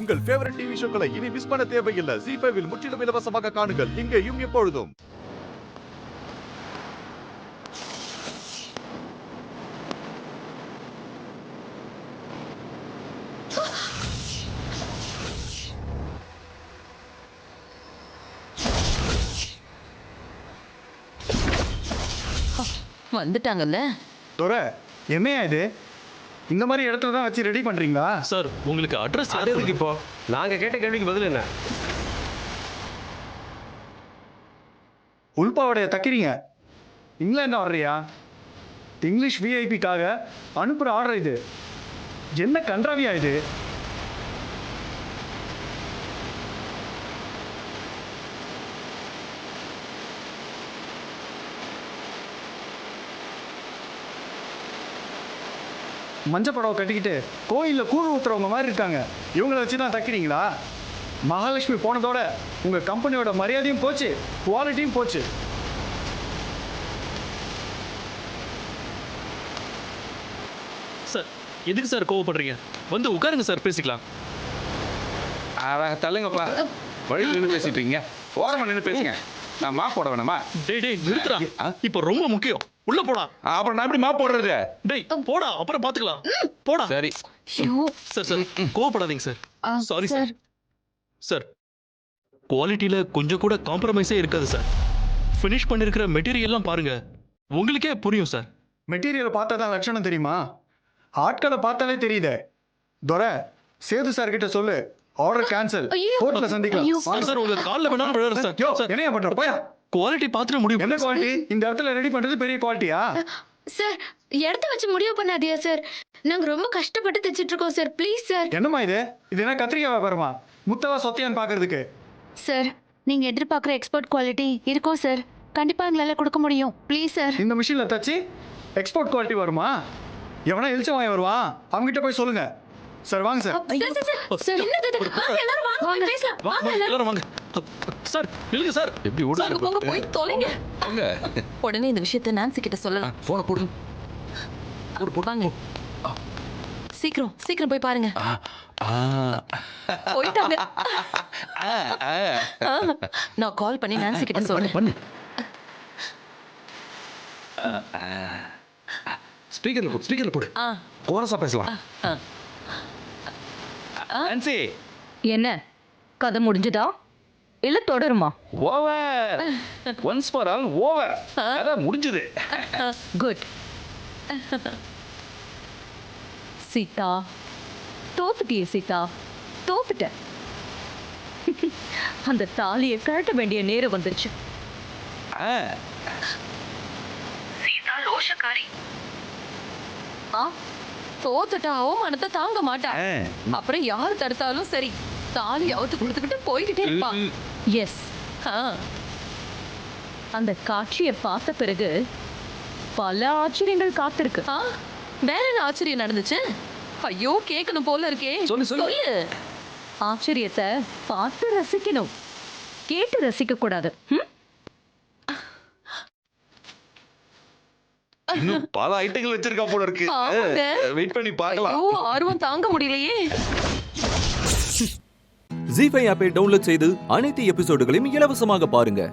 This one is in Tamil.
உங்கள் ஃபேவரட் டிவி ஷோக்களை இனி மிஸ் பண்ண தேவையில்லை. ZEE5 இல் முற்றிலும் இலவசமாக காணுங்கள். இங்கேயும் எப்பொழுதும். வந்துட்டாங்கல்ல. துரை, என்னையா இது? இந்த மாதிரி இடத்துல தான் வச்சு ரெடி பண்றீங்களா? சார் உங்களுக்கு அட்ரஸ் அதுக்கு இப்போ நாங்க கேட்ட கேள்விக்கு பதில் என்ன? உள்பாவடைய தைக்கிறீங்க. இங்கிலாந்து ஆர்டரியா? இங்கிலீஷ் விஐபிக்காக அனுப்புற ஆர்டர் இது. என்ன கன்றாவியா இது? மஞ்சப்படவை கட்டிக்கிட்டு கோயிலில் கூழ் ஊத்துறவங்க மாதிரி இருக்காங்க. இவங்களை வச்சு தான் தைக்கிறீங்களா? மகாலட்சுமி போனதோட உங்கள் கம்பெனியோட மரியாதையும் போச்சு, குவாலிட்டியும் போச்சு. சார் எதுக்கு சார் கோவப்படுறீங்க? வந்து உட்காருங்க சார், பேசிக்கலாம். தள்ளுங்கப்பா, வழியில் நின்று பேசிட்டு இருக்கீங்க. ஓரமாக நின்று பேசுங்க. நான் மாப் போட வேணாமா? டேய் நிறுத்துறா, இப்போ ரொம்ப முக்கியம். உள்ள போடா. அப்புறம் நான் எப்படி மாப் போடுறது? டேய் போடா, அப்புறம் பாத்துக்கலாம். போடா. சரி சார் சார் கோவப்படாதீங்க சார். Sorry sir. சார் குவாலிட்டியில கொஞ்சம் கூட காம்ப்ரமைஸே இருக்காது சார். ஃபினிஷ் பண்ணிருக்கிற மெட்டீரியல்லாம் பாருங்க, உங்களுக்கே புரியும் சார். மெட்டீரியலை பார்த்தா தான் லட்சணம் தெரியுமா? ஆட்களை பார்த்தாலே தெரியுதே. துரை, சேது சார் கிட்ட சொல்லு, ஆர்டர் கேன்சல். கோர்ட்ல சந்திக்கலாம். சார் உங்க கால்ல வேணாலும் விழுறேன் சார். யோ, என்னையா பண்ற? போயா. குவாலிட்டி பார்த்துட்டு முடியும். என்ன குவாலிட்டி? இந்த இடத்துல ரெடி பண்றது பெரிய குவாலிட்டியா? சார், இடத்த வச்சு முடிவு பண்ணாதியா சார். நாங்க ரொம்ப கஷ்டப்பட்டு தைச்சிட்டு இருக்கோம் சார். Please sir. என்னம்மா இது? இது என்ன கத்திரிக்காய் வியாபாரமா? முத்தவா சொத்தையான்னு பாக்குறதுக்கு? சார், நீங்க எதிர்பார்க்குற எக்ஸ்போர்ட் குவாலிட்டி இருக்கும் சார். கண்டிப்பா எங்களால கொடுக்க முடியும். Please sir. இந்த மிஷின்ல தச்சு எக்ஸ்போர்ட் குவாலிட்டி வருமா? எவனா எழுச்சம் வாங்கி வருவான், அவங்ககிட்ட போய் சொல்லுங்க. சார் வாங்க சார். சார், என்னது இது? வாங்க எல்லாரும் வாங்க பேசலாம். வாங்க எல்லாரும் வாங்க. சார் நில்லுங்க சார். எப்படி வாங்க போங்க, போய் தொலைங்க. ஓடுங்க? உடனே இந்த விஷயத்தை நான்சி கிட்ட சொல்லலாம். போன போடு. வாங்க, சீக்கிரம் சீக்கிரம் போய் பாருங்க. போயிட்டாங்க. நான் கால் பண்ணி நான்சி கிட்ட சொல்றேன். பண்ணு. ஸ்பீக்கர்ல போடு. கோரஸா பேசலாம். நான்சி, என்ன கதை முடிஞ்சதா இல்ல தொடருமா? Over. Once for all over. அதான் முடிஞ்சது. குட். சீதா, தோத்துட்டியே சீதா, தோத்துட்ட. அந்த தாலியை கழட்ட வேண்டிய நேரம் வந்துருச்சு. சீதா ரோஷக்காரி. தோத்துட்டா அவமானத்தை தாங்க மாட்டா. அப்புறம் யார் தடுத்தாலும் சரி, தாலி அவுத்து கொடுத்துக்கிட்டு போய்கிட்டே இருப்பான். எஸ். அந்த காட்சியை பார்த்த பிறகு பல ஆச்சரியங்கள் காத்திருக்கு. வேற என்ன ஆச்சரியம் நடந்துச்சு? ஐயோ, கேட்கணும் போல இருக்கே. சொல்லு. ஆச்சரியத்தை பார்த்து ரசிக்கணும், கேட்டு ரசிக்க கூடாது. இன்னும் பல ஐட்டங்கள் வச்சிருக்கா போல இருக்கு. வெயிட் பண்ணி பார்க்கலாம். ஐயோ, ஆர்வம் தாங்க முடியலையே. ZEE5 ஆப்பை டவுன்லோட் செய்து அனைத்து எபிசோடுகளையும் இலவசமாக பாருங்க.